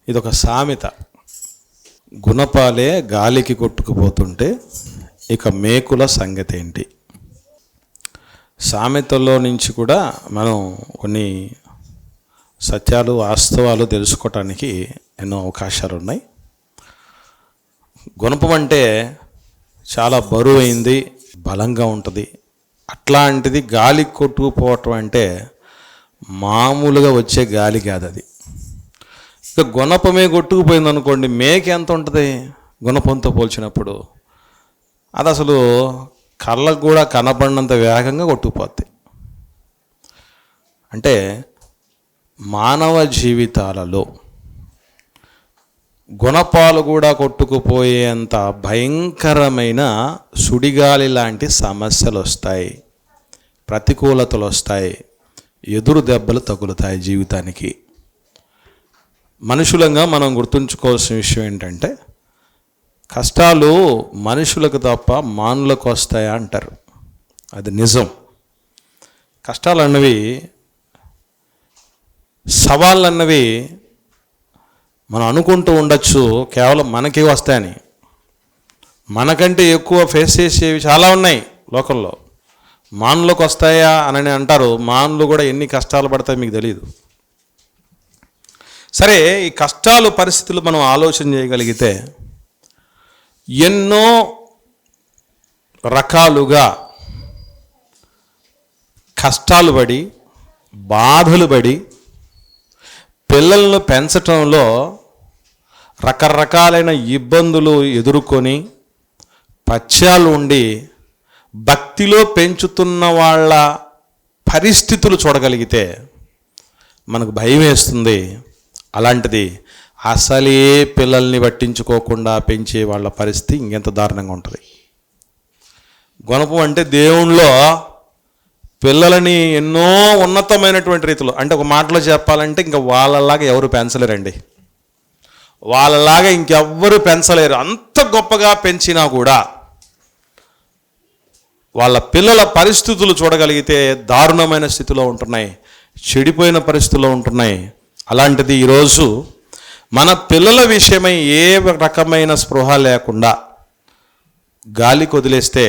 ఇదొక సామెత. గుణపాలే గాలికి కొట్టుకుపోతుంటే ఇక మేకుల సంగతి ఏంటి? సామెతల్లో నుంచి కూడా మనం కొన్ని సత్యాలు, వాస్తవాలు తెలుసుకోవటానికి ఎన్నో అవకాశాలు ఉన్నాయి. గుణపం అంటే చాలా బరువైంది, బలంగా ఉంటుంది. అట్లాంటిది గాలికి కొట్టుకుపోవటం అంటే మామూలుగా వచ్చే గాలి కాదు అది. ఇక గుణపమే కొట్టుకుపోయింది అనుకోండి, మేక ఎంత ఉంటుంది గుణపంతో పోల్చినప్పుడు? అది అసలు కళ్ళకు కూడా కనపడినంత వేగంగా కొట్టుకుపోద్ది. అంటే మానవ జీవితాలలో గుణపాలు కూడా కొట్టుకుపోయేంత భయంకరమైన సుడిగాలి లాంటి సమస్యలు వస్తాయి, ప్రతికూలతలు వస్తాయి, ఎదురు దెబ్బలు తగులుతాయి జీవితానికి. మనుషులంగా మనం గుర్తుంచుకోవాల్సిన విషయం ఏంటంటే, కష్టాలు మనుషులకు తప్ప మానులకు వస్తాయా అంటారు. అది నిజం. కష్టాలు అన్నవి, సవాళ్ళు అన్నవి మనం అనుకుంటూ ఉండొచ్చు కేవలం మనకే వస్తాయని. మనకంటే ఎక్కువ ఫేస్ చేసేవి చాలా ఉన్నాయి లోకంలో. మానులకు వస్తాయా అని అంటారు. మానులు కూడా ఎన్ని కష్టాలు పడతాయి మీకు తెలియదు. సరే, ఈ కష్టాలు పరిస్థితులు మనం ఆలోచన చేయగలిగితే ఎన్నో రకాలుగా కష్టాలు పడి, బాధలు పడి, పిల్లలను పెంచటంలో రకరకాలైన ఇబ్బందులు ఎదుర్కొని పత్యాలు ఉండి భక్తిలో పెంచుతున్న వాళ్ళ పరిస్థితులు చూడగలిగితే మనకు భయం వేస్తుంది. అలాంటిది అసలే పిల్లల్ని పట్టించుకోకుండా పెంచే వాళ్ళ పరిస్థితి ఇంకెంత దారుణంగా ఉంటుంది. గుణపం అంటే దేవునిలో పిల్లలని ఎన్నో ఉన్నతమైనటువంటి రీతిలో, అంటే ఒక మాటలో చెప్పాలంటే ఇంకా వాళ్ళలాగా ఎవరు పెంచలేరండి. వాళ్ళలాగా ఇంకెవ్వరు పెంచలేరు. అంత గొప్పగా పెంచినా కూడా వాళ్ళ పిల్లల పరిస్థితులు చూడగలిగితే దారుణమైన స్థితిలో ఉంటున్నాయి, చెడిపోయిన పరిస్థితుల్లో ఉంటున్నాయి. అలాంటిది ఈరోజు మన పిల్లల విషయమై ఏ రకమైన స్పృహ లేకుండా గాలికి వదిలేస్తే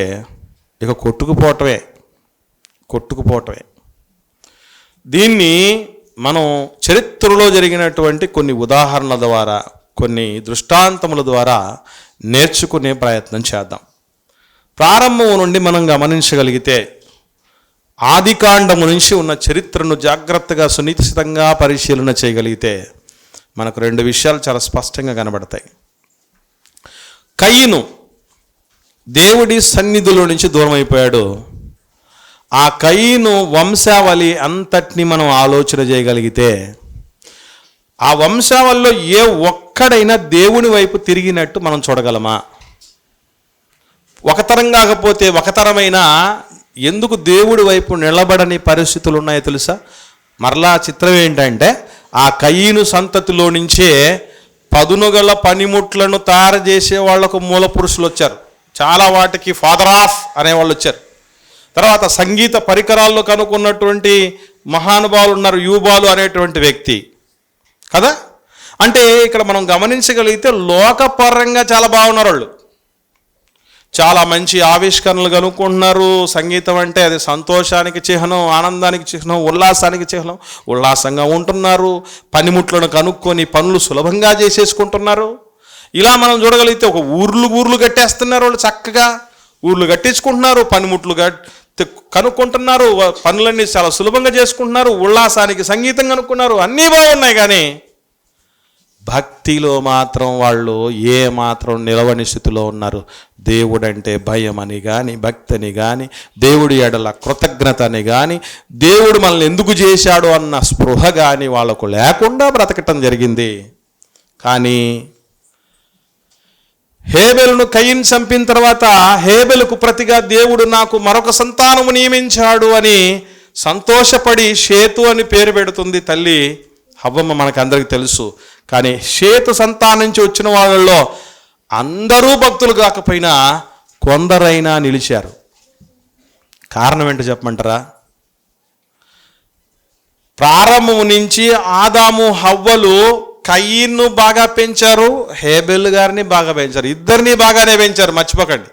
ఇక కొట్టుకుపోవటమే. దీన్ని మనం చరిత్రలో జరిగినటువంటి కొన్ని ఉదాహరణల ద్వారా, కొన్ని దృష్టాంతముల ద్వారా నేర్చుకునే ప్రయత్నం చేద్దాం. ప్రారంభం నుండి మనం గమనించగలిగితే ఆదికాండము నుంచి ఉన్న చరిత్రను జాగ్రత్తగా సునిశ్చితంగా పరిశీలన చేయగలిగితే మనకు రెండు విషయాలు చాలా స్పష్టంగా కనబడతాయి. కయీను దేవుడి సన్నిధిలో నుంచి దూరం అయిపోయాడు. ఆ కయీను వంశావళి అంతటిని మనం ఆలోచన చేయగలిగితే ఆ వంశావళిలో ఏ ఒక్కడైనా దేవుని వైపు తిరిగినట్టు మనం చూడగలమా? ఒక తరం కాకపోతే ఒక తరమైనా ఎందుకు దేవుడి వైపు నిలబడని పరిస్థితులు ఉన్నాయో తెలుసా? మరలా చిత్రం ఏంటంటే, ఆ కయీను సంతతిలో నుంచే పదునుగల పనిముట్లను తయారు చేసే వాళ్లకు మూల పురుషులు వచ్చారు. చాలా వాటికి ఫాదర్ ఆఫ్ అనేవాళ్ళు వచ్చారు. తర్వాత సంగీత పరికరాల్లో కనుక్కున్నటువంటి మహానుభావులు ఉన్నారు, యూబాలు అనేటువంటి వ్యక్తి కదా. అంటే ఇక్కడ మనం గమనించగలిగితే లోకపరంగా చాలా బాగున్నారు వాళ్ళు. చాలా మంచి ఆవిష్కరణలు కనుక్కుంటున్నారు. సంగీతం అంటే అది సంతోషానికి చిహ్నం, ఆనందానికి చిహ్నం, ఉల్లాసానికి చిహ్నం. ఉల్లాసంగా ఉంటున్నారు. పనిముట్లను కనుక్కొని పనులు సులభంగా చేసేసుకుంటున్నారు. ఇలా మనం చూడగలిగితే ఒక ఊర్లు కట్టేస్తున్నారు వాళ్ళు. చక్కగా ఊర్లు కట్టించుకుంటున్నారు, పనిముట్లు కనుక్కుంటున్నారు, పనులన్నీ చాలా సులభంగా చేసుకుంటున్నారు, ఉల్లాసానికి సంగీతం కనుక్కున్నారు, అన్నీ బాగున్నాయి. కానీ భక్తిలో మాత్రం వాళ్ళు ఏ మాత్రం నిలవని స్థితిలో ఉన్నారు. దేవుడంటే భయం అని కానీ, భక్తి అని కానీ, దేవుడి ఎడల కృతజ్ఞత అని కానీ, దేవుడు మనల్ని ఎందుకు చేశాడు అన్న స్పృహ కానీ వాళ్ళకు లేకుండా బ్రతకటం జరిగింది. కానీ హేబెలును కయీను చంపిన తర్వాత హేబెలుకు ప్రతిగా దేవుడు నాకు మరొక సంతానము నియమించాడు అని సంతోషపడి షేతు అని పేరు పెడుతుంది తల్లి హవ్వమ్మ, మనకందరికీ తెలుసు. కానీ షేతు సంతానం నుంచి వచ్చిన వాళ్ళల్లో అందరూ భక్తులు కాకపోయినా కొందరైనా నిలిచారు. కారణం ఏంటో చెప్పమంటారా? ప్రారంభం నుంచి ఆదాము హవ్వలు కయీన్ను బాగా పెంచారు, హేబెల్ గారిని బాగా పెంచారు, ఇద్దరిని బాగానే పెంచారు, మర్చిపోకండి.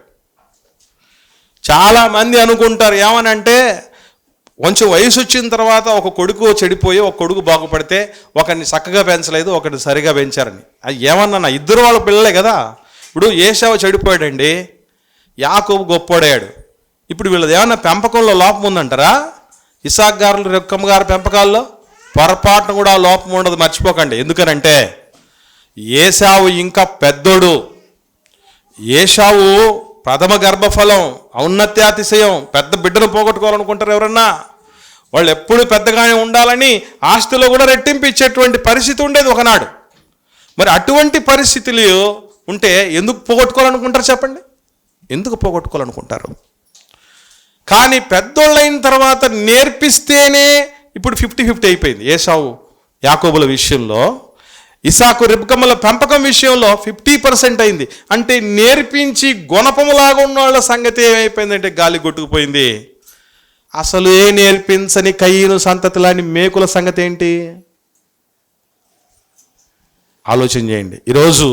చాలామంది అనుకుంటారు ఏమనంటే కొంచెం వయసు వచ్చిన తర్వాత ఒక కొడుకు చెడిపోయి ఒక కొడుకు బాగుపడితే ఒకరిని చక్కగా పెంచలేదు, ఒకరిని సరిగా పెంచారని. అది ఏమన్నా ఇద్దరు వాళ్ళ పిల్లలే కదా. ఇప్పుడు ఏశావు చెడిపోయాడండి, యాకోబు గొప్పోడాడు. ఇప్పుడు వీళ్ళది ఏమన్నా పెంపకంలో లోపం ఉందంటారా? ఇసాక్ గారు రెక్కమ్మ గారి పెంపకాల్లో పొరపాటును కూడా లోపం ఉండదు, మర్చిపోకండి. ఎందుకనంటే ఏశావు ఇంకా పెద్దోడు. ఏశావు ప్రథమ గర్భఫలం, ఔన్నత్యాతిశయం. పెద్ద బిడ్డను పోగొట్టుకోవాలనుకుంటారు ఎవరన్నా? వాళ్ళు ఎప్పుడు పెద్దగానే ఉండాలని ఆస్తిలో కూడా రెట్టింపు ఇచ్చేటువంటి పరిస్థితి ఉండేది ఒకనాడు. మరి అటువంటి పరిస్థితులు ఉంటే ఎందుకు పోగొట్టుకోవాలనుకుంటారు చెప్పండి? ఎందుకు పోగొట్టుకోవాలనుకుంటారు? కానీ పెద్దోళ్ళైన తర్వాత నేర్పిస్తేనే ఇప్పుడు 50-50 అయిపోయింది. ఏశావు యాకోబుల విషయంలో, ఇసాకు రిబ్కమ్మల పెంపకం విషయంలో 50% అయింది. అంటే నేర్పించి గుణపములాగా ఉన్న వాళ్ళ సంగతి ఏమైపోయిందంటే గాలి కొట్టుకుపోయింది. అసలు నేర్పించని కయీను సంతతి లాంటి మేకుల సంగతి ఏంటి? ఆలోచన చేయండి. ఈరోజు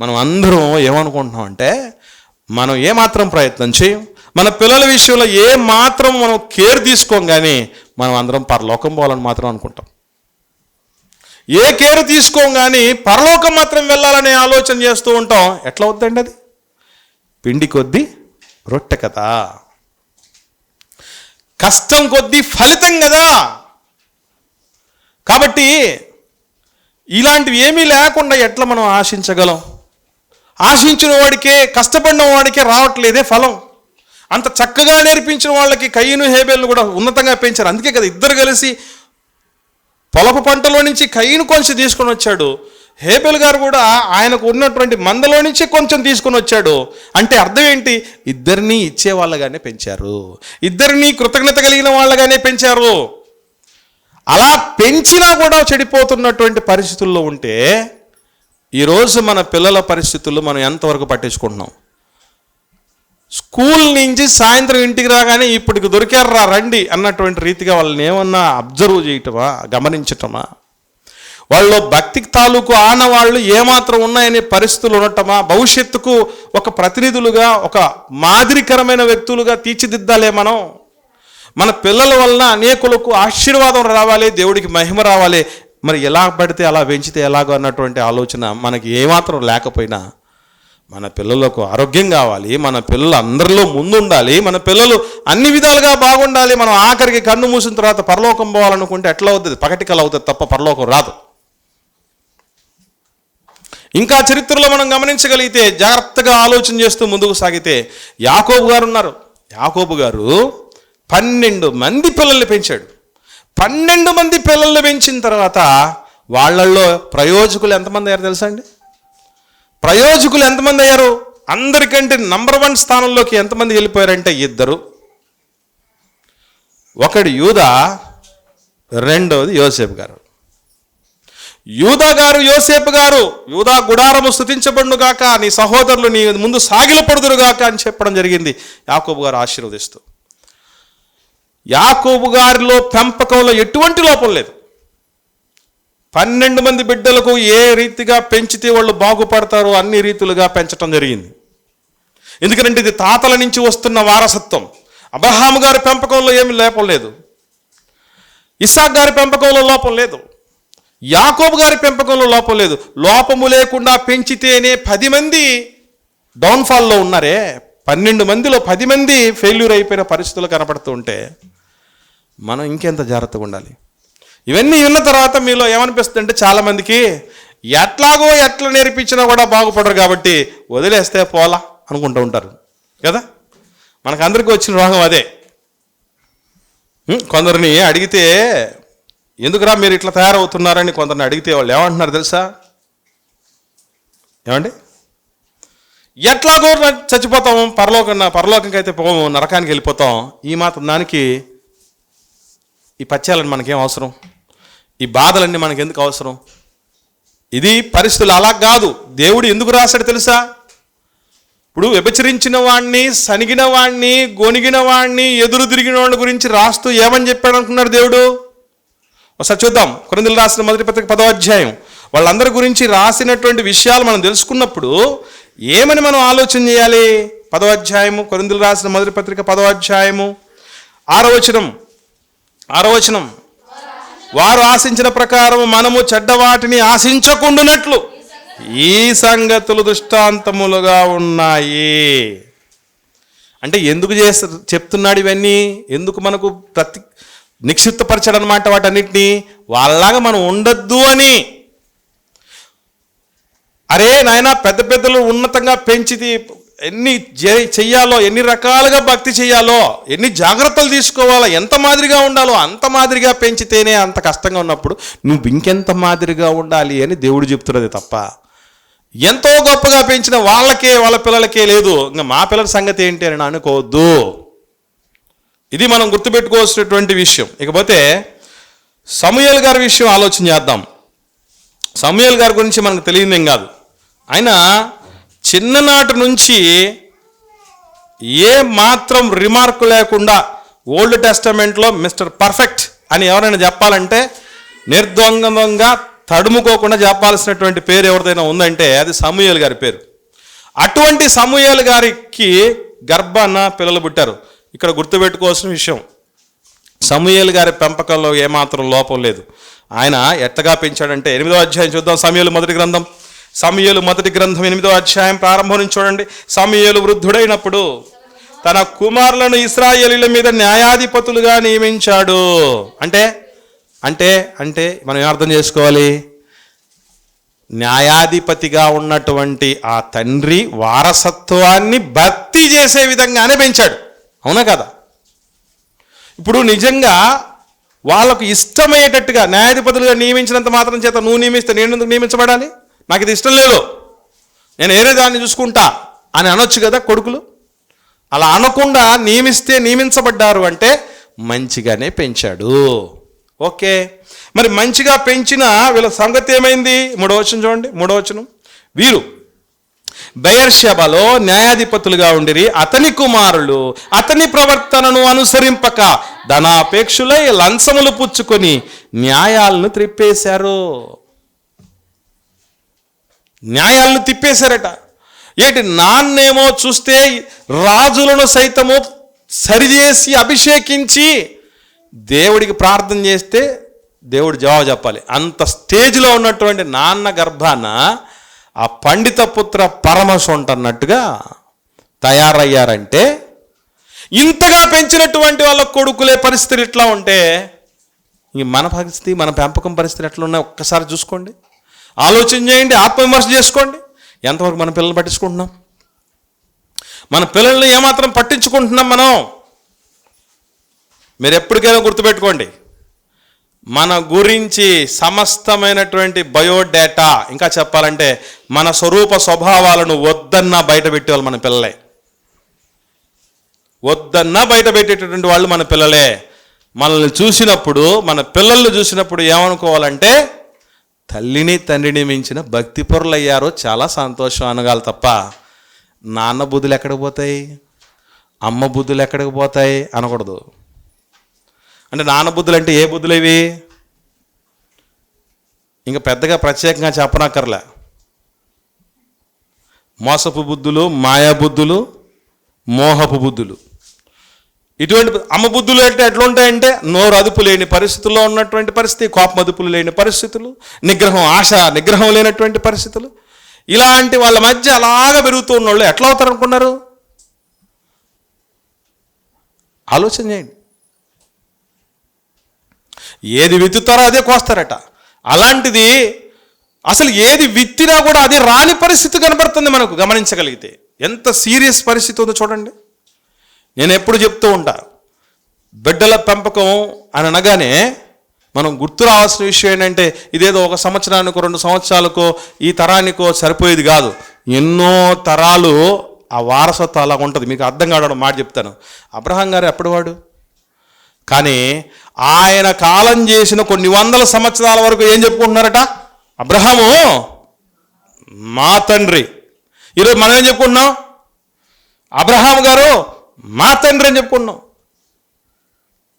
మనం అందరం ఏమనుకుంటున్నాం అంటే, మనం ఏమాత్రం ప్రయత్నం చేయం, మన పిల్లల విషయంలో ఏ మాత్రం మనం కేర్ తీసుకోం, కానీ మనం అందరం పరలోకం పోవాలని మాత్రం అనుకుంటాం. ఏ కేర్ తీసుకోం కానీ పరలోకం మాత్రం వెళ్ళాలనే ఆలోచన చేస్తూ ఉంటాం. ఎట్లా అవుతుందండి అది? పిండి కొద్దీ రొట్టె కదా, కష్టం కొద్దీ ఫలితం కదా. కాబట్టి ఇలాంటివి ఏమీ లేకుండా ఎట్లా మనం ఆశించగలం? ఆశించిన వాడికే, కష్టపడిన వాడికే రావట్లేదే ఫలం. అంత చక్కగా నేర్పించిన వాళ్ళకి కయీను హేబెల్ను కూడా ఉన్నతంగా పెంచారు. అందుకే కదా ఇద్దరు కలిసి పొలపు పంటలో నుంచి కయీను కొంచెం తీసుకొని వచ్చాడు, హేబెల్ గారు కూడా ఆయనకు ఉన్నటువంటి మందలో నుంచి కొంచెం తీసుకొని వచ్చాడు. అంటే అర్థం ఏంటి? ఇద్దరినీ ఇచ్చే వాళ్ళగానే పెంచారు, ఇద్దరినీ కృతజ్ఞత కలిగిన వాళ్ళగానే పెంచారు. అలా పెంచినా కూడా చెడిపోతున్నటువంటి పరిస్థితుల్లో ఉంటే ఈరోజు మన పిల్లల పరిస్థితుల్లో మనం ఎంతవరకు పట్టించుకుంటున్నాం? స్కూల్ నుంచి సాయంత్రం ఇంటికి రాగానే ఇప్పటికి దొరికారా రండి అన్నటువంటి రీతిగా వాళ్ళని ఏమన్నా అబ్జర్వ్ చేయటమా, గమనించటమా? వాళ్ళు భక్తికి తాలూకు ఆనవాళ్ళు ఏమాత్రం ఉన్నాయనే పరిస్థితులు ఉండటమా? భవిష్యత్తుకు ఒక ప్రతినిధులుగా, ఒక మాదిరికరమైన వ్యక్తులుగా తీర్చిదిద్దాలే మనం. మన పిల్లల వలన అనేకులకు ఆశీర్వాదం రావాలి, దేవుడికి మహిమ రావాలి. మరి ఎలా పడితే అలా పెంచితే ఎలాగో అన్నటువంటి ఆలోచన మనకి ఏమాత్రం లేకపోయినా, మన పిల్లలకు ఆరోగ్యం కావాలి, మన పిల్లలు అందరిలో ముందుండాలి, మన పిల్లలు అన్ని విధాలుగా బాగుండాలి. మనం ఆఖరికి కన్ను మూసిన తర్వాత పరలోకం పోవాలనుకుంటే ఎట్లా అవుతుంది? పకటికలు అవుతుంది తప్ప పరలోకం రాదు. ఇంకా చరిత్రలో మనం గమనించగలిగితే, జాగ్రత్తగా ఆలోచన చేస్తూ ముందుకు సాగితే, యాకోబు గారు ఉన్నారు. యాకోబు గారు 12 మంది పిల్లల్ని పెంచాడు. 12 మంది పిల్లల్ని పెంచిన తర్వాత వాళ్ళల్లో ప్రయోజకులు ఎంతమంది అయ్యారు తెలుసా అండి? ప్రయోజకులు ఎంతమంది అయ్యారు? అందరికంటే నంబర్ 1 స్థానంలోకి ఎంతమంది వెళ్ళిపోయారంటే 2. ఒకడు యూదా, రెండోది యోసేపు గారు. యూదా గారు, యోసేపు గారు, యూదా గుడారము స్తుతించబడునుగాక, నీ సహోదరులు నీ ముందు సాగిలపడుదురుగాక అని చెప్పడం జరిగింది యాకోబు గారు ఆశీర్వదిస్తూ. యాకోబు గారిలో పెంపకంలో ఎటువంటి లోపం లేదు. 12 మంది బిడ్డలకు ఏ రీతిగా పెంచితే వాళ్ళు బాగుపడతారో అన్ని రీతులుగా పెంచడం జరిగింది. ఎందుకంటే ఇది తాతల నుంచి వస్తున్న వారసత్వం. అబ్రహాము గారి పెంపకంలో ఏమి లోపం లేదు, ఇస్సాకు గారి పెంపకంలో లోపం లేదు, యాకోబు గారి పెంపకంలో లోపం లేదు. లోపము లేకుండా పెంచితేనే 10 మంది డౌన్ఫాల్లో ఉన్నారే. 12 మందిలో 10 మంది ఫెయిల్యూర్ అయిపోయిన పరిస్థితులు కనపడుతూ ఉంటే మనం ఇంకెంత జాగ్రత్తగా ఉండాలి. ఇవన్నీ విన్న తర్వాత మీలో ఏమనిపిస్తుంది అంటే, చాలామందికి ఎట్లా నేర్పించినా కూడా బాగుపడరు కాబట్టి వదిలేస్తే పోలా అనుకుంటూ ఉంటారు కదా. మనకందరికీ వచ్చిన రోగం అదే. కొందరిని అడిగితే ఎందుకురా మీరు ఇట్లా తయారవుతున్నారని కొందరిని అడిగితే వాళ్ళు ఏమంటున్నారు తెలుసా? ఏమండి, ఎట్లాగో చచ్చిపోతాము, పరలోకంకి అయితే పోము, నరకానికి వెళ్ళిపోతాం. ఈ మాత్రం దానికి ఈ పచ్చాలని మనకేం అవసరం? ఈ బాధలన్నీ మనకి ఎందుకు అవసరం? ఇది పరిస్థితులు అలా కాదు. దేవుడు ఎందుకు రాశాడు తెలుసా? ఇప్పుడు వ్యభిచరించిన వాడిని, సనిగిన వాడిని, గొనిగిన వాడిని, ఎదురు తిరిగిన వాడి గురించి రాస్తూ ఏమని చెప్పాడు అనుకున్నాడు దేవుడు? ఒకసారి చూద్దాం. కొరింథీయులకు రాసిన మొదటి పత్రిక 10వ అధ్యాయం వాళ్ళందరి గురించి రాసినటువంటి విషయాలు మనం తెలుసుకున్నప్పుడు ఏమని మనం ఆలోచన చేయాలి? 10వ అధ్యాయము, కొరింథీయులకు రాసిన మొదటి పత్రిక 10వ అధ్యాయము 6వ వచనం, వారు ఆశించిన ప్రకారం మనము చెడ్డవాటిని ఆశించకుండానట్లు ఈ సంగతులు దృష్టాంతములుగా ఉన్నాయి. అంటే ఎందుకు చెప్తున్నాడు ఇవన్నీ? ఎందుకు మనకు నిక్షిప్తపరచాడనమాట వాటన్నిటినీ. వాళ్ళలాగా మనం ఉండొద్దు అని. అరే నాయన, పెద్ద పెద్దలు ఉన్నతంగా పెంచిది ఎన్ని చెయ్యాలో, ఎన్ని రకాలుగా భక్తి చెయ్యాలో, ఎన్ని జాగ్రత్తలు తీసుకోవాలో, ఎంత మాదిరిగా ఉండాలో అంత మాదిరిగా పెంచితేనే అంత కష్టంగా ఉన్నప్పుడు నువ్వు ఇంకెంత మాదిరిగా ఉండాలి అని దేవుడు చెప్తున్నది తప్ప ఎంతో గొప్పగా పెంచిన వాళ్ళకే, వాళ్ళ పిల్లలకే లేదు, ఇంకా మా పిల్లల సంగతి ఏంటి అని అనుకోవద్దు. ఇది మనం గుర్తుపెట్టుకోవాల్సినటువంటి విషయం. ఇకపోతే సమూయేలు గారి విషయం ఆలోచన చేద్దాం. సమూయేలు గారి గురించి మనకు తెలియదేం కాదు. ఆయన చిన్ననాటి నుంచి ఏ మాత్రం రిమార్క్ లేకుండా ఓల్డ్ టెస్టమెంట్లో మిస్టర్ పర్ఫెక్ట్ అని ఎవరైనా చెప్పాలంటే నిర్ద్వందంగా తడుముకోకుండా చెప్పాల్సినటువంటి పేరు ఎవరిదైనా ఉందంటే అది సమూయేలు గారి పేరు. అటువంటి సమూయేలు గారికి గర్భాన పిల్లలు పుట్టారు. ఇక్కడ గుర్తుపెట్టుకోవాల్సిన విషయం, సమూయేలు గారి పెంపకంలో ఏమాత్రం లోపం లేదు. ఆయన ఎట్టగా పెంచాడంటే 8వ అధ్యాయం చూద్దాం. సమూయేలు మొదటి గ్రంథం 8వ అధ్యాయం ప్రారంభం నుంచి చూడండి. సమూయేలు వృద్ధుడైనప్పుడు తన కుమారులను ఇశ్రాయేలీయుల మీద న్యాయాధిపతులుగా నియమించాడు. అంటే అంటే అంటే మనం ఏం అర్థం చేసుకోవాలి? న్యాయాధిపతిగా ఉన్నటువంటి ఆ తండ్రి వారసత్వాన్ని భర్తీ చేసే విధంగానే పెంచాడు. అవునా కదా? ఇప్పుడు నిజంగా వాళ్ళకు ఇష్టమయ్యేటట్టుగా న్యాయాధిపతులుగా నియమించినంత మాత్రం చేత నువ్వు నియమిస్తే నేను ఎందుకు నియమించబడాలి? నాకు ఇది ఇష్టం లేదు, నేను ఏరే దాన్ని చూసుకుంటా అని అనొచ్చు కదా కొడుకులు. అలా అనకుండా నియమించబడ్డారు అంటే మంచిగానే పెంచాడు. ఓకే, మరి మంచిగా పెంచిన వీళ్ళ సంగతి ఏమైంది? 3వ వచనం చూడండి. 3వ వచనం, వీరు బెయేర్షెబాలో న్యాయాధిపతులుగా ఉండిరి. అతని కుమారులు అతని ప్రవర్తనను అనుసరింపక ధనాపేక్షులై లంచములు పుచ్చుకొని న్యాయాలను త్రిప్పేశారు. న్యాయాలను తిప్పేశారట. ఏంటి? నాన్నేమో చూస్తే రాజులను సైతము సరిచేసి అభిషేకించి దేవుడికి ప్రార్థన చేస్తే దేవుడు జవాబు చెప్పాలి. అంత స్టేజ్లో ఉన్నటువంటి నాన్న గర్భాన ఆ పండిత పుత్ర పరమశొంఠ అన్నట్టుగా తయారయ్యారంటే, ఇంతగా పెంచినటువంటి వాళ్ళ కొడుకులే పరిస్థితులు ఇట్లా ఉంటే ఇంక మన పరిస్థితి, మన పెంపకం పరిస్థితులు ఎట్లా ఉన్నాయి ఒక్కసారి చూసుకోండి, ఆలోచన చేయండి, ఆత్మవిమర్శ చేసుకోండి. ఎంతవరకు మన పిల్లలు పట్టించుకుంటున్నాం? మన పిల్లల్ని ఏమాత్రం పట్టించుకుంటున్నాం మనం? మీరు ఎప్పటికైనా గుర్తుపెట్టుకోండి, మన గురించి సమస్తమైనటువంటి బయోడేటా, ఇంకా చెప్పాలంటే మన స్వరూప స్వభావాలను వద్దన్నా బయట పెట్టేవాళ్ళు మన పిల్లలే. వద్దన్నా బయట పెట్టేటటువంటి వాళ్ళు మన పిల్లలే. మనల్ని చూసినప్పుడు, మన పిల్లల్ని చూసినప్పుడు ఏమనుకోవాలంటే తల్లిని తండ్రిని మించిన భక్తి పరులు అయ్యారో చాలా సంతోషం అనగాలి తప్ప నాన్న బుద్ధులు ఎక్కడికి పోతాయి, అమ్మ బుద్ధులు ఎక్కడికి పోతాయి అనకూడదు. అంటే నాన్న బుద్ధులు అంటే ఏ బుద్ధులు ఇవి? ఇంకా పెద్దగా ప్రత్యేకంగా చెప్పనక్కర్లే. మోసపు బుద్ధులు, మాయా బుద్ధులు, మోహపు బుద్ధులు. ఇటువంటి అమ్మ బుద్ధులు అంటే ఎట్లా ఉంటాయంటే నోరు అదుపు లేని పరిస్థితుల్లో ఉన్నటువంటి పరిస్థితి, కోపం అదుపులు లేని పరిస్థితులు, నిగ్రహం లేనటువంటి పరిస్థితులు. ఇలాంటి వాళ్ళ మధ్య అలాగా పెరుగుతూ ఉన్నోళ్ళు ఎట్లా అవుతారు అనుకున్నారు? ఆలోచన చేయండి. ఏది విత్తుతారో అదే కోస్తారట. అలాంటిది అసలు ఏది విత్తినా కూడా అది రాని పరిస్థితి కనబడుతుంది మనకు, గమనించగలిగితే. ఎంత సీరియస్ పరిస్థితి ఉందో చూడండి. నేను ఎప్పుడు చెప్తూ ఉంటా, బిడ్డల పెంపకం అని అనగానే మనం గుర్తు రావాల్సిన విషయం ఏంటంటే ఇదేదో 1 సంవత్సరానికో 2 సంవత్సరాలకో ఈ తరానికో సరిపోయేది కాదు. ఎన్నో తరాలు ఆ వారసత్వం అలా ఉంటుంది. మీకు అర్థం కావడం మాట చెప్తాను. అబ్రహాం గారు ఎప్పుడు వాడు, కానీ ఆయన కాలం చేసిన కొన్ని వందల సంవత్సరాల వరకు ఏం చెప్పుకుంటున్నారట? అబ్రహాము మా తండ్రి. ఈరోజు మనం ఏం చెప్పుకుంటున్నాం? అబ్రహాం గారు మా తండ్రి అని చెప్పుకున్నాం.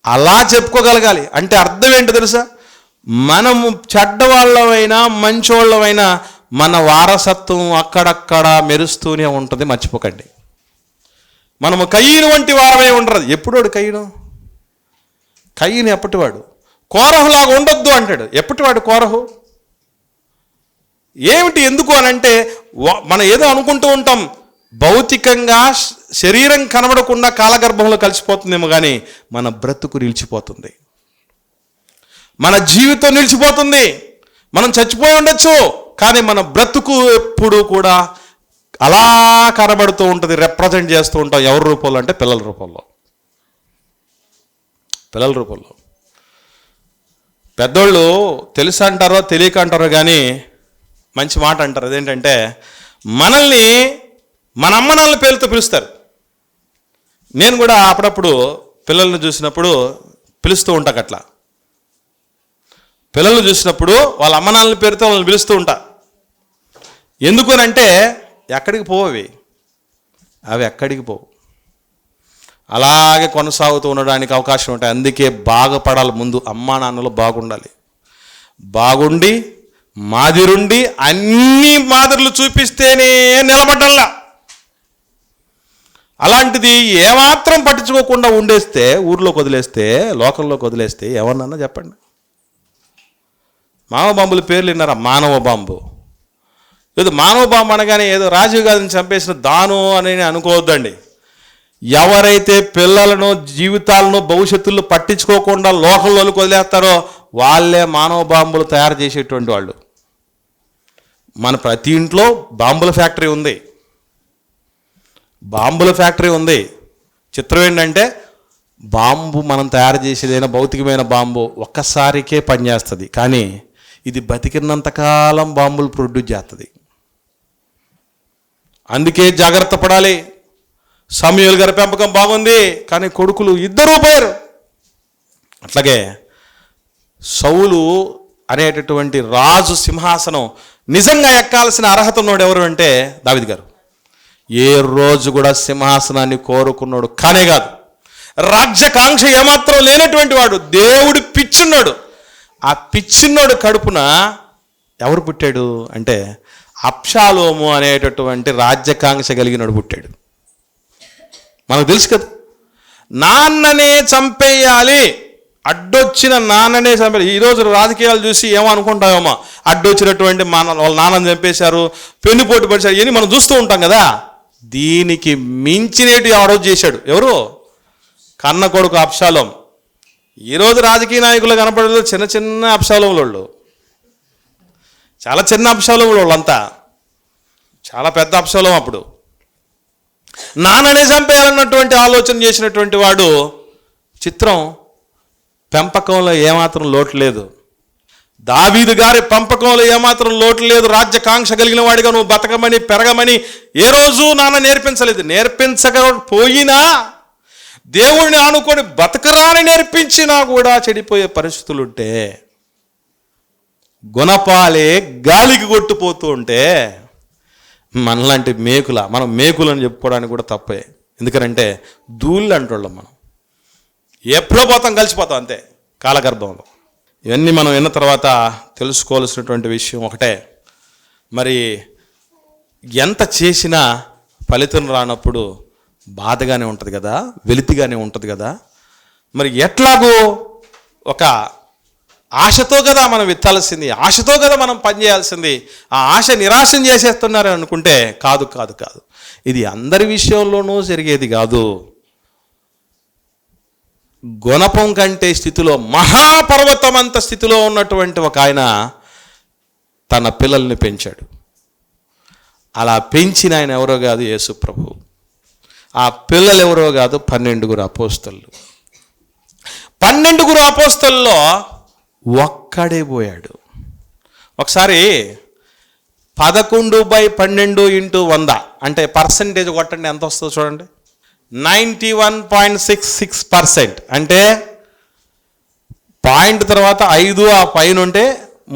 అలా చెప్పుకోగలగాలి. అంటే అర్థం ఏంటో తెలుసా? మనము చెడ్డవాళ్ళమైనా మంచోళ్ళమైనా మన వారసత్వం అక్కడక్కడ మెరుస్తూనే ఉంటుంది, మర్చిపోకండి. మనము కయ్యను వంటి వారమై ఉండరు. ఎప్పుడోడు కయ్యను ఎప్పటివాడు? కోరహులాగా ఉండొద్దు అంటాడు. ఎప్పటివాడు కోరహు? ఏమిటి, ఎందుకు అని అంటే మనం ఏదో అనుకుంటూ ఉంటాం, భౌతికంగా శరీరం కనబడకుండా కాలగర్భంలో కలిసిపోతుందేమో, కానీ మన బ్రతుకు నిలిచిపోతుంది, మన జీవితం నిలిచిపోతుంది. మనం చచ్చిపోయి ఉండొచ్చు, కానీ మన బ్రతుకు ఎప్పుడు కూడా అలా కనబడుతూ ఉంటుంది, రిప్రజెంట్ చేస్తూ ఉంటాం. ఎవరి రూపంలో అంటే పిల్లల రూపంలో. పెద్దోళ్ళు తెలుసు అంటారో తెలియక అంటారో కానీ మంచి మాట అంటారు. అదేంటంటే, మనల్ని మన అమ్మ నాన్నల పేరుతో పిలుస్తారు. నేను కూడా అప్పుడప్పుడు పిల్లల్ని చూసినప్పుడు పిలుస్తూ ఉంటా. అట్లా పిల్లల్ని చూసినప్పుడు వాళ్ళ అమ్మ నాన్నల పేరుతో వాళ్ళని పిలుస్తూ ఉంటా. ఎందుకు అని అంటే, ఎక్కడికి పోవు అవి ఎక్కడికి పోవు, అలాగే కొనసాగుతూ ఉండడానికి అవకాశం ఉంటాయి. అందుకే బాగుపడాలి, ముందు అమ్మా నాన్నలు బాగుండాలి, బాగుండి మాదిరుండి అన్ని మాదిరులు చూపిస్తేనే నిలబడ్డల్లా. అలాంటిది ఏమాత్రం పట్టించుకోకుండా ఉండేస్తే, ఊర్లోకి వదిలేస్తే, లోకంలోకి వదిలేస్తే ఎవరినన్నా చెప్పండి. మానవ బాంబుల పేర్లు విన్నారా? మానవ బాంబు. ఏదో మానవ బాంబు అనగానే ఏదో రాజీవ్ గాంధీని చంపేసిన దాను అని అనుకోవద్దండి. ఎవరైతే పిల్లలను, జీవితాలను, భవిష్యత్తులను పట్టించుకోకుండా లోకంలోకి వదిలేస్తారో వాళ్ళే మానవ బాంబులు తయారు చేసేటువంటి వాళ్ళు. మన ప్రతి ఇంట్లో బాంబుల ఫ్యాక్టరీ ఉంది. చిత్రం ఏంటంటే, బాంబు మనం తయారు చేసేదైనా భౌతికమైన బాంబు ఒక్కసారికే పనిచేస్తుంది, కానీ ఇది బతికినంతకాలం బాంబులు ప్రొడ్యూస్ చేస్తుంది. అందుకే జాగ్రత్త పడాలి. సమూయేలు గారి పెంపకం బాగుంది, కానీ కొడుకులు ఇద్దరూ పోయారు. అట్లాగే సౌలు అనేటటువంటి రాజు సింహాసనం నిజంగా ఎక్కాల్సిన అర్హత ఉన్నోడు ఎవరు అంటే దావీదు గారు. ఏ రోజు కూడా సింహాసనాన్ని కోరుకున్నాడు కానే కాదు. రాజ్యకాంక్ష ఏమాత్రం లేనటువంటి వాడు, దేవుడు పిచ్చున్నాడు. ఆ పిచ్చిన్నోడు కడుపున ఎవరు పుట్టాడు అంటే అబ్షాలోము అనేటటువంటి రాజ్యకాంక్ష కలిగినోడు పుట్టాడు. మనకు తెలుసు కదా, నాన్ననే చంపేయాలి, అడ్డొచ్చిన నాన్ననే చంపేయాలి. ఈరోజు రాజకీయాలు చూసి ఏమో అనుకుంటామేమో, అడ్డొచ్చినటువంటి వాళ్ళ నాన్నని చంపేశారు, పెన్నుపోటు పడిచారు, ఇవన్నీ మనం చూస్తూ ఉంటాం కదా. దీనికి మించినేటి ఆ రోజు చేశాడు ఎవరు? కన్న కొడుకు అబ్షాలోం. ఈరోజు రాజకీయ నాయకులు కనపడలేదు చిన్న చిన్న అబ్షాలోములు, చాలా చిన్న అబ్షాలోములు వాళ్ళంతా, చాలా పెద్ద అబ్షాలోం. అప్పుడు నాన్ననే చంపేయాలన్నటువంటి ఆలోచన చేసినటువంటి వాడు. చిత్రం, పెంపకంలో ఏమాత్రం లోటు లేదు. దావీదు గారి పెంపకంలో ఏమాత్రం లోటు లేదు. రాజ్యకాంక్ష కలిగిన వాడిగా నువ్వు బతకమని, పెరగమని ఏ రోజు నాన్న నేర్పించలేదు. నేర్పించకపోయినా దేవుడిని ఆనుకొని బతకరాని నేర్పించినా కూడా చెడిపోయే పరిస్థితులుంటే, గుణపాలే గాలికి కొట్టుపోతూ ఉంటే మనలాంటి మనం మేకులని చెప్పుకోవడానికి కూడా తప్పే. ఎందుకంటే ధూళ్ళు అంటోళ్ళం మనం. ఎప్పుడో పోతాం, కలిసిపోతాం అంతే కాలగర్భంలో. ఇవన్నీ మనం విన్న తర్వాత తెలుసుకోవాల్సినటువంటి విషయం ఒకటే, మరి ఎంత చేసినా ఫలితం రానప్పుడు బాధగానే ఉంటుంది కదా, వెలితిగానే ఉంటుంది కదా. మరి ఎట్లాగో ఒక ఆశతో కదా మనం విత్తాల్సింది, ఆశతో కదా మనం పనిచేయాల్సింది. ఆ ఆశ నిరాశం చేసేస్తున్నారని అనుకుంటే కాదు. ఇది అందరి విషయంలోనూ జరిగేది కాదు. గుణపం కంటే స్థితిలో, మహాపర్వతమంత స్థితిలో ఉన్నటువంటి ఒక ఆయన తన పిల్లల్ని పెంచాడు. అలా పెంచిన ఆయన ఎవరో కాదు, యేసు ప్రభువు. ఆ పిల్లలు ఎవరో కాదు, 12 అపోస్తలు. 12 అపోస్తల్లో ఒక్కడే పోయాడు. ఒకసారి 11/12 × 100 అంటే పర్సంటేజ్ కొట్టండి, ఎంత వస్తుందో చూడండి. 91.66%. అంటే పాయింట్ తర్వాత 5 ఆ పైన ఉంటే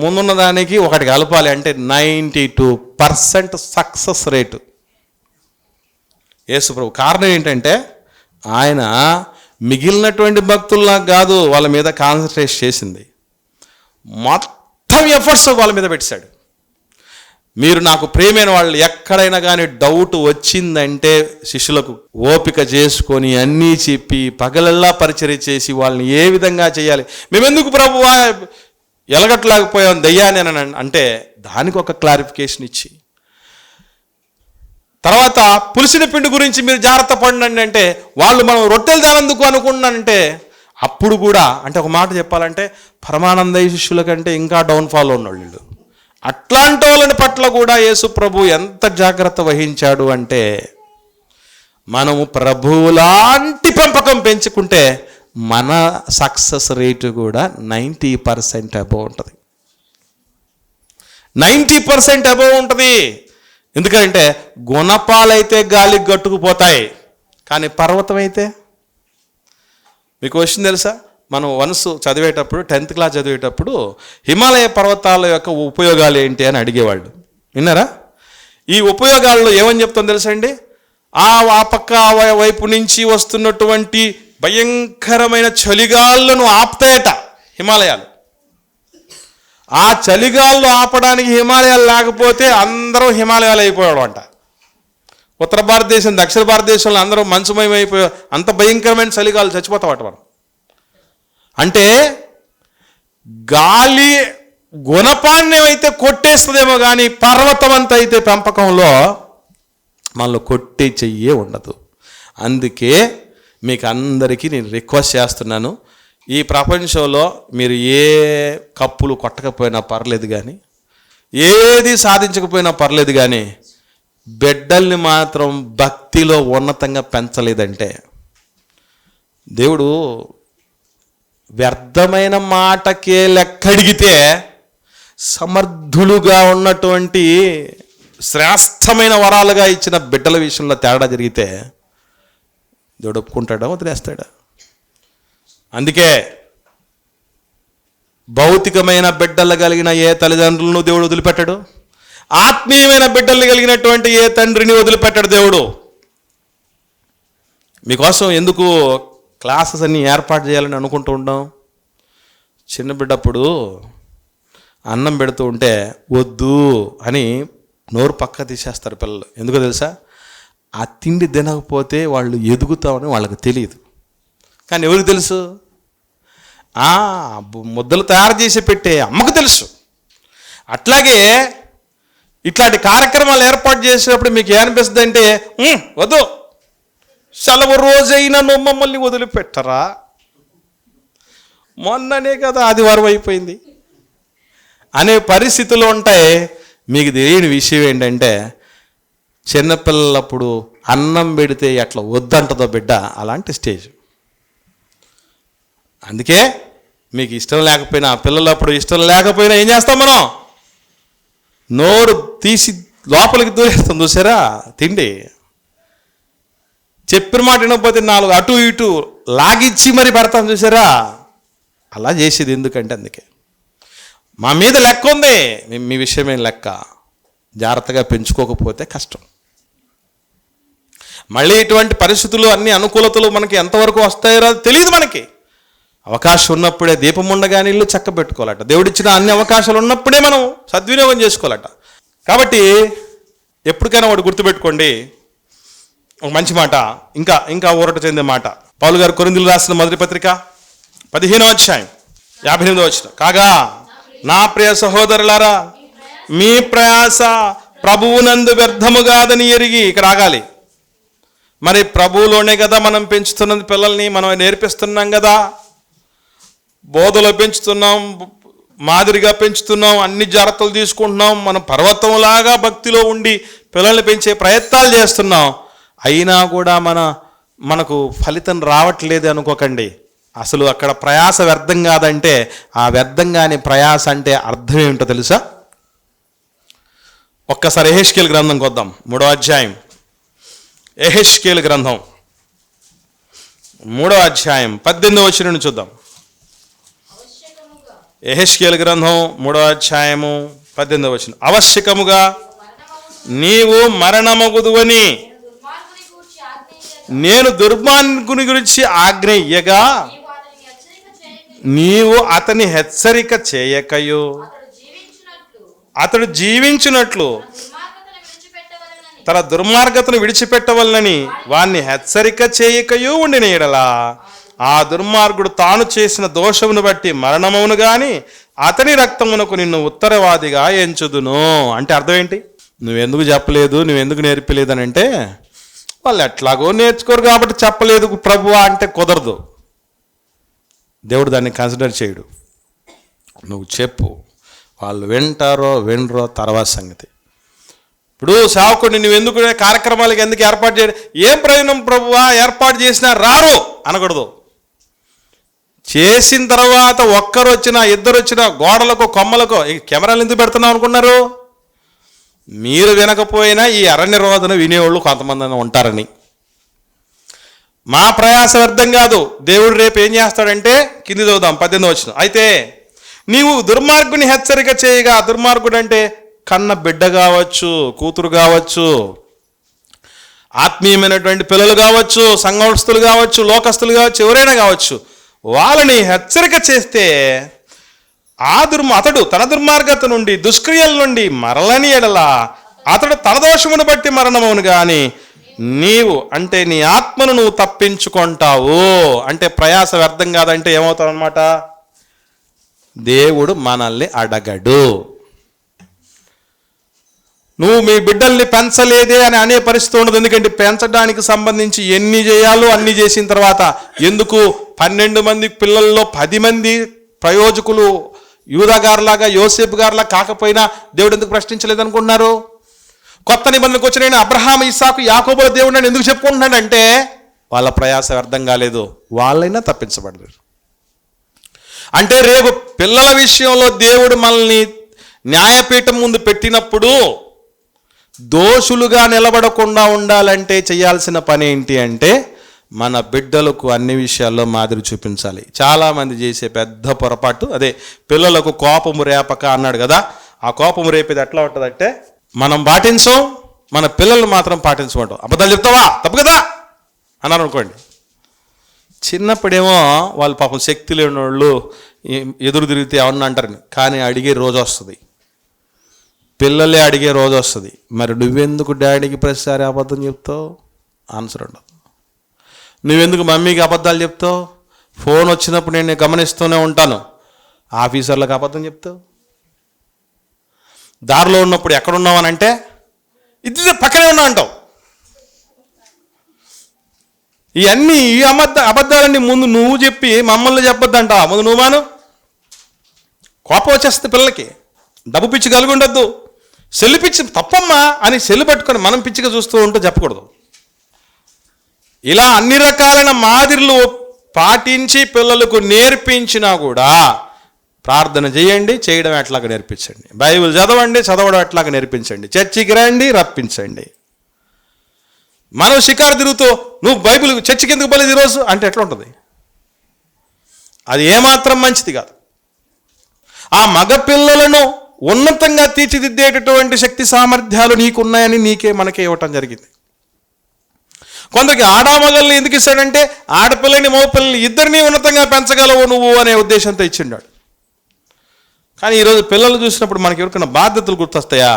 ముందున్న దానికి ఒకటి కలపాలి, అంటే 92% సక్సెస్ రేటు యేసు ప్రభు. కారణం ఏంటంటే ఆయన మిగిలినటువంటి భక్తుల్లా కాదు వాళ్ళ మీద కాన్సన్ట్రేట్ చేసింది. మొత్తం ఎఫర్ట్స్ వాళ్ళ మీద పెట్టాడు. మీరు నాకు ప్రియమైన వాళ్ళు ఎక్కడైనా కానీ డౌట్ వచ్చిందంటే శిష్యులకు ఓపిక చేసుకొని అన్నీ చెప్పి పగలల్లా పరిచర్య చేసి వాళ్ళని ఏ విధంగా చేయాలి, మేమెందుకు ప్రభువా ఎలగట్లేకపోయాం దయ్యాని అని అంటే దానికి ఒక క్లారిఫికేషన్ ఇచ్చి, తర్వాత పులిసిన పిండి గురించి మీరు జాగ్రత్త పడండి అంటే వాళ్ళు మనం రొట్టెలు దానందుకు అనుకున్నానంటే అప్పుడు కూడా, అంటే ఒక మాట చెప్పాలంటే పరమానందయ్య శిష్యుల కంటే ఇంకా డౌన్ఫాల్ ఉన్నవాళ్ళు వీళ్ళు. అట్లాంటి వాళ్ళని పట్ల కూడా యేసు ప్రభు ఎంత జాగ్రత్త వహించాడు అంటే, మనము ప్రభువులాంటి పెంపకం పెంచుకుంటే మన సక్సెస్ రేటు కూడా 90% అబోవ్ ఉంటుంది. 90% అబోవ్ ఉంటుంది. ఎందుకంటే గుణపాలైతే గాలికి గట్టుకుపోతాయి, కానీ పర్వతం అయితే, మీకు వచ్చింది తెలుసా, మనం వన్స్ చదివేటప్పుడు 10th క్లాస్ చదివేటప్పుడు హిమాలయ పర్వతాల యొక్క ఉపయోగాలు ఏంటి అని అడిగేవాళ్ళు. విన్నారా? ఈ ఉపయోగాల్లో ఏమని చెప్తాం తెలుసా అండి, ఆ పక్క వైపు నుంచి వస్తున్నటువంటి భయంకరమైన చలిగాళ్ళను ఆపుతాయట హిమాలయాలు. ఆ చలిగాళ్ళు ఆపడానికి హిమాలయాలు లేకపోతే అందరూ హిమాలయాలు అయిపోయాడు అంట. ఉత్తర భారతదేశం, దక్షిణ భారతదేశంలో అందరూ మంచుమయం అయిపోయారు. అంత భయంకరమైన చలిగాలు, చచ్చిపోతామట మనం. అంటే గాలి గుణపాన్ని అయితే కొట్టేస్తుందేమో కానీ పర్వతం అంతా అయితే పెంపకంలో మనలో కొట్టే చెయ్యే ఉండదు. అందుకే మీకు అందరికీ నేను రిక్వెస్ట్ చేస్తున్నాను, ఈ ప్రపంచంలో మీరు ఏ కప్పులు కొట్టకపోయినా పర్లేదు కానీ, ఏది సాధించకపోయినా పర్లేదు కానీ, బిడ్డల్ని మాత్రం భక్తిలో ఉన్నతంగా పెంచలేదంటే దేవుడు వ్యర్థమైన మాటకే లెక్కడిగితే సమర్థులుగా ఉన్నటువంటి శ్రేష్టమైన వరాలుగా ఇచ్చిన బిడ్డల విషయంలో తేడా జరిగితే దేవుడు ఒప్పుకుంటాడా, వదిలేస్తాడా? అందుకే భౌతికమైన బిడ్డలు కలిగిన ఏ తల్లిదండ్రులను దేవుడు వదిలిపెట్టాడు, ఆత్మీయమైన బిడ్డలు కలిగినటువంటి ఏ తండ్రిని వదిలిపెట్టాడు దేవుడు. మీకోసం ఎందుకు క్లాసెస్ అన్నీ ఏర్పాటు చేయాలని అనుకుంటూ ఉంటాం. చిన్న బిడ్డప్పుడు అన్నం పెడుతూ ఉంటే వద్దు అని నోరు పక్క తీసేస్తారు పిల్లలు. ఎందుకో తెలుసా? ఆ తిండి తినకపోతే వాళ్ళు ఎదుగుతామని వాళ్ళకి తెలియదు. కానీ ఎవరికి తెలుసు? ముద్దలు తయారు చేసి పెట్టే అమ్మకు తెలుసు. అట్లాగే ఇట్లాంటి కార్యక్రమాలు ఏర్పాటు చేసేటప్పుడు మీకు ఏమనిపిస్తుంది అంటే, వద్దు, సెలవు రోజైనా నువ్వు మమ్మల్ని వదిలిపెట్టరా, మొన్ననే కదా ఆదివారం అయిపోయింది అనే పరిస్థితులు ఉంటాయి. మీకు తెలియని విషయం ఏంటంటే, చిన్నపిల్లలప్పుడు అన్నం పెడితే ఎట్లా వద్దంటదో బిడ్డ, అలాంటి స్టేజ్. అందుకే మీకు ఇష్టం లేకపోయినా, పిల్లలప్పుడు ఇష్టం లేకపోయినా ఏం చేస్తాం మనం? నోరు తీసి లోపలికి దూరేస్తాం. చూసారా? తిండి చెప్పిన మాట వినకపోతే 4 అటు ఇటు లాగిచ్చి మరి పెడతాం. చూసారా? అలా చేసేది ఎందుకంటే, అందుకే మా మీద లెక్క ఉంది, మీ విషయమే లెక్క. జాగ్రత్తగా పెంచుకోకపోతే కష్టం. మళ్ళీ ఇటువంటి పరిస్థితులు, అన్ని అనుకూలతలు మనకి ఎంతవరకు వస్తాయో తెలియదు. మనకి అవకాశం ఉన్నప్పుడే, దీపం ఉండగానే ఇల్లు చక్క పెట్టుకోవాలట. దేవుడిచ్చిన అన్ని అవకాశాలు ఉన్నప్పుడే మనం సద్వినియోగం చేసుకోవాలట. కాబట్టి ఎప్పటికైనా ఒకటి గుర్తుపెట్టుకోండి, ఒక మంచి మాట, ఇంకా ఊరట చెందే మాట. పౌలు గారు కొరింథీయులకు రాసిన మొదటి పత్రిక 15వ అధ్యాయం 58వ వచనం. కాగా నా ప్రియ సహోదరులారా, మీ ప్రయాస ప్రభువునందు వ్యర్థము కాదని ఎరిగి, ఇక్కడ ఆగాలి. మరి ప్రభువులోనే కదా మనం పెంచుతున్నది, పిల్లల్ని మనం నేర్పిస్తున్నాం కదా, బోధలో పెంచుతున్నాం, మాదిరిగా పెంచుతున్నాం, అన్ని జాగ్రత్తలు తీసుకుంటున్నాం, మనం పర్వతంలాగా భక్తిలో ఉండి పిల్లల్ని పెంచే ప్రయత్నాలు చేస్తున్నాం. అయినా కూడా మనకు ఫలితం రావట్లేదు అనుకోకండి. అసలు అక్కడ ప్రయాస వ్యర్థం కాదంటే, ఆ వ్యర్థంగానే ప్రయాస అంటే అర్థం ఏమిటో తెలుసా? ఒక్కసారి యెహెజ్కేలు గ్రంథం కొద్దాం, 3వ అధ్యాయం. యెహెజ్కేలు గ్రంథం 3వ అధ్యాయం 18వ వచనం చూద్దాం. యెహెజ్కేలు గ్రంథం 3వ అధ్యాయము 18వ వచనం. అవశ్యకముగా నీవు మరణమగుదువని నేను దుర్మార్గుని గురించి ఆజ్ఞ ఇయ్యగా నీవు అతని హెచ్చరిక చేయకయు అతడు జీవించినట్లు తన దుర్మార్గతను విడిచిపెట్టవలనని వాణ్ణి హెచ్చరిక చేయకయు ఉండిన ఎడలా ఆ దుర్మార్గుడు తాను చేసిన దోషమును బట్టి మరణమును గాని అతని రక్తమునకు నిన్ను ఉత్తరవాదిగా ఎంచుదును. అంటే అర్థం ఏంటి? నువ్వెందుకు చెప్పలేదు, నువ్వెందుకు నేర్పలేదు అని అంటే, వాళ్ళు ఎట్లాగో నేర్చుకోరు కాబట్టి చెప్పలేదు ప్రభువా అంటే కుదరదు. దేవుడు దాన్ని కన్సిడర్ చేయడు. నువ్వు చెప్పు, వాళ్ళు వింటారో వినరో తర్వాత సంగతి. ఇప్పుడు సేవకుడిని నువ్వెందుకు కార్యక్రమాలకు ఎందుకు ఏర్పాటు చేయడం, ఏం ప్రయోజనం ప్రభువా ఏర్పాటు చేసినా రారు అనకూడదు. చేసిన తర్వాత ఒక్కరు వచ్చినా ఇద్దరు వచ్చినా గోడలకు కొమ్మలకు కెమెరాలు ఎందుకు పెడుతున్నాం అనుకున్నారు? మీరు వినకపోయినా ఈ అరణ్య రోదన వినేవాళ్ళు కొంతమంది ఉంటారని. మా ప్రయాస వ్యర్థం కాదు. దేవుడు రేపు ఏం చేస్తాడంటే, కింది చదువుదాం 18వ వచనం. అయితే నీవు దుర్మార్గుని హెచ్చరిక చేయగా, దుర్మార్గుడు అంటే కన్న బిడ్డ కావచ్చు, కూతురు కావచ్చు, ఆత్మీయమైనటువంటి పిల్లలు కావచ్చు, సంఘస్థులు కావచ్చు, లోకస్తులు కావచ్చు, ఎవరైనా కావచ్చు, వాళ్ళని హెచ్చరిక చేస్తే అతడు తన దుర్మార్గత నుండి దుష్క్రియల నుండి మరలని ఎడల అతడు తన దోషమును బట్టి మరణమును గాని నీవు అంటే నీ ఆత్మను నువ్వు తప్పించుకుంటావు. అంటే ప్రయాస వ్యర్థం కాదంటే ఏమవుతావు అనమాట? దేవుడు మనల్ని అడగడు. నువ్వు మీ బిడ్డల్ని పెంచలేదే అని అనే పరిస్థితి ఉండదు. ఎందుకంటే పెంచడానికి సంబంధించి ఎన్ని చేయాలో అన్ని చేసిన తర్వాత ఎందుకు 12 మంది పిల్లల్లో 10 మంది ప్రయోజకులు యూదా గారిలాగా యోసేపు గారిలాగా కాకపోయినా దేవుడు ఎందుకు ప్రశ్నించలేదు అనుకుంటున్నారు? కొత్త నిబంధనకు వచ్చిన అబ్రహాం, ఇస్సాకు, యాకోబుల దేవుడు అని ఎందుకు చెప్పుకుంటున్నాడంటే వాళ్ళ ప్రయాస అర్థం కాలేదు, వాళ్ళైనా తప్పించబడలేదు. అంటే రేపు పిల్లల విషయంలో దేవుడు మనల్ని న్యాయపీఠం ముందు పెట్టినప్పుడు దోషులుగా నిలబడకుండా ఉండాలంటే చేయాల్సిన పని ఏంటి అంటే, మన బిడ్డలకు అన్ని విషయాల్లో మాదిరి చూపించాలి. చాలామంది చేసే పెద్ద పొరపాటు అదే, పిల్లలకు కోపము రేపక అన్నాడు కదా. ఆ కోపము రేపేది ఎట్లా ఉంటుందంటే, మనం పాటించం, మన పిల్లలు మాత్రం పాటించమంటాం. అబద్ధాలు చెప్తావా, తప్పు కదా అన్నారు అనుకోండి. చిన్నప్పుడేమో వాళ్ళు పాపం శక్తి లేని వాళ్ళు ఎదురు తిరిగితే ఏమన్నా అంటారు, కానీ అడిగే రోజు వస్తుంది, పిల్లలే అడిగే రోజు వస్తుంది. మరి నువ్వెందుకు డాడీకి ప్రతిసారి అబద్ధం చెప్తావు? ఆన్సర్ ఉండదు. నువ్వెందుకు మమ్మీకి అబద్ధాలు చెప్తావు? ఫోన్ వచ్చినప్పుడు నేను గమనిస్తూనే ఉంటాను. ఆఫీసర్లకు అబద్ధం చెప్తావు. దారిలో ఉన్నప్పుడు ఎక్కడున్నావని అంటే ఇది పక్కనే ఉన్నా అంటావు. ఇవన్నీ ఈ అబద్ధాలన్నీ ముందు నువ్వు చెప్పి మమ్మల్ని చెప్పొద్దు అంటావా? ముందు నువ్వు మాను. కోపం వచ్చేస్తుంది పిల్లలకి. డబ్బు పిచ్చి కలిగి ఉండొద్దు. సెల్లు పిచ్చి తప్పమ్మా అని సెల్లు పట్టుకొని మనం పిచ్చిగా చూస్తూ ఉంటూ చెప్పకూడదు. ఇలా అన్ని రకాలైన మాదిరిలు పాటించి పిల్లలకు నేర్పించినా కూడా ప్రార్థన చేయండి, చేయడం ఎట్లాగా నేర్పించండి. బైబిల్ చదవండి, చదవడం ఎట్లాగా నేర్పించండి. చర్చికి రండి, రప్పించండి. మనం షికారు తిరుగుతూ నువ్వు బైబిల్ చర్చికి ఎందుకు పోలేదు ఈరోజు అంటే ఎట్లా ఉంటుంది? అది ఏమాత్రం మంచిది కాదు. ఆ మగపిల్లలను ఉన్నతంగా తీర్చిదిద్దేటటువంటి శక్తి సామర్థ్యాలు నీకున్నాయని మనకే ఇవ్వటం జరిగింది. కొందరికి ఆడామగల్ని ఎందుకు ఇస్తాడంటే, ఆడపిల్లని మగపిల్లని ఇద్దరినీ ఉన్నతంగా పెంచగలవు నువ్వు అనే ఉద్దేశంతో ఇచ్చిండాడు. కానీ ఈరోజు పిల్లలు చూసినప్పుడు మనకి ఎవరికైనా బాధ్యతలు గుర్తొస్తాయా?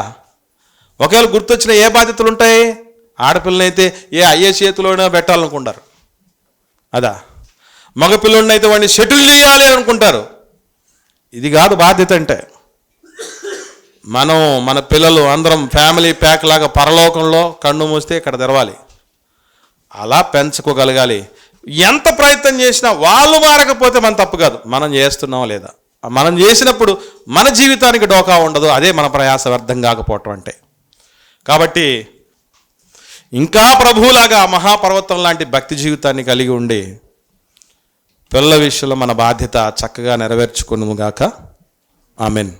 ఒకవేళ గుర్తొచ్చిన ఏ బాధ్యతలు ఉంటాయి? ఆడపిల్లనైతే ఏ అయ్యే చేతిలోనే పెట్టాలనుకుంటారు, అదా. మగపిల్లడిని అయితే వాడిని సెటిల్ చేయాలి అని అనుకుంటారు. ఇది కాదు బాధ్యత అంటే. మనం మన పిల్లలు అందరం ఫ్యామిలీ ప్యాక్ లాగా పరలోకంలో కన్ను మూస్తే ఇక్కడ తెరవాలి, అలా పెంచుకోగలగాలి. ఎంత ప్రయత్నం చేసినా వాళ్ళు మారకపోతే మన తప్పు కాదు, మనం చేస్తున్నాం లేదా. మనం చేసినప్పుడు మన జీవితానికి డోకా ఉండదు. అదే మన ప్రయాస వ్యర్థం కాకపోవటం అంటే. కాబట్టి ఇంకా ప్రభువులాగా మహాపర్వతం లాంటి భక్తి జీవితాన్ని కలిగి ఉండి పిల్లల విషయంలో మన బాధ్యత చక్కగా నెరవేర్చుకున్నాము గాక. ఆమెన్.